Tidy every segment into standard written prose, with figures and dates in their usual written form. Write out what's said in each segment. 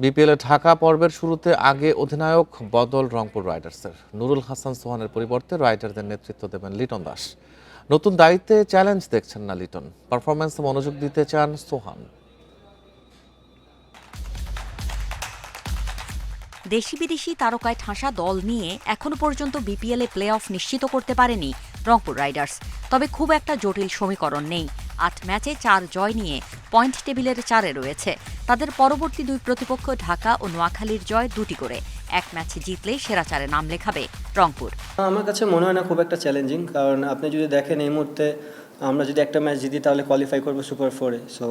বিপিএলে ঢাকা পর্বের শুরুতে আগে অধিনায়ক বদল রংপুর রাইডার্সের। নুরুল হাসান সোহানের পরিবর্তে রাইডারদের নেতৃত্ব দেবেন লিটন দাস। নতুন দায়িত্বে চ্যালেঞ্জ দেখছেন না লিটন, পারফরম্যান্সে মনোযোগ দিতে চান সোহান। দেশি বিদেশি তারকায় ঠাসা দল নিয়ে এখনো পর্যন্ত বিপিএলে প্লে অফ নিশ্চিত করতে পারেনি রংপুর রাইডার্স। তবে খুব একটা জটিল সমীকরণ নেই। ৮ ম্যাচে ৪ জয় নিয়ে পয়েন্ট টেবিলের ৪-এ রয়েছে। তাদের পরবর্তী দুই প্রতিপক্ষ ঢাকা ও নোয়াখালীর জয় ২টি করে। এক ম্যাচে জিতলে সেরা ৪-এ নাম লেখাবে রংপুর। আমার কাছে মনে হয় না খুব একটা চ্যালেঞ্জিং, কারণ আপনি যদি দেখেন এই মুহূর্তে আমরা যদি একটা ম্যাচ জিতি তাহলে কোয়ালিফাই করবো সুপার 4-এ। সো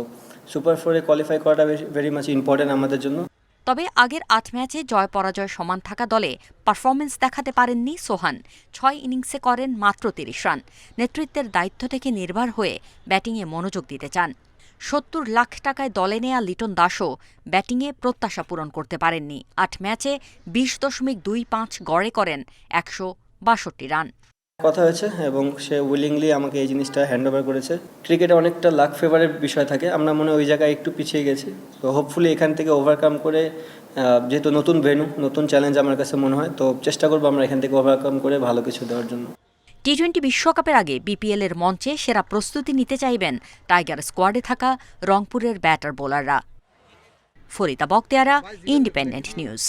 সুপার 4-এ কোয়ালিফাই করাটা ভেরি মাচ ইম্পর্টেন্ট আমাদের জন্য। তবে আগের ৮ ম্যাচে জয় পরাজয় সমান থাকা দলে পারফরম্যান্স দেখাতে পারেননি সোহান। ৬ ইনিংসে করেন মাত্র ৩০ রান। নেতৃত্বের দায়িত্ব থেকে নির্ভর হয়ে ব্যাটিংয়ে মনোযোগ দিতে চান। ৭০ লাখ টাকায় দলে নেয়া লিটন দাসও ব্যাটিংয়ে প্রত্যাশা পূরণ করতে পারেননি। ৮ ম্যাচে ২০.২৫ গড়ে করেন ১৬২ রান। কথা হয়েছে এবং সে উইলিংলি আমাকে এই জিনিসটা হ্যান্ড ওভার করেছে। ক্রিকেটে অনেকটা লাক ফেভারের বিষয় থাকে, আমরা মনে হয় ওই জায়গায় একটু পিছিয়ে গেছি। তো হোপফুলি এখান থেকে ওভারকাম করে, যেহেতু নতুন ভেন্যু, নতুন চ্যালেঞ্জ আমার কাছে মনে হয়, তো চেষ্টা করবো আমরা এখান থেকে ওভারকাম করে ভালো কিছু দেওয়ার জন্য। টি-২০ বিশ্বকাপের আগে বিপিএলের মঞ্চে সেরা প্রস্তুতি নিতে চাইবেন টাইগার স্কোয়াডে থাকা রংপুরের ব্যাটার বোলাররা। Farida Bakhtiara, independent news.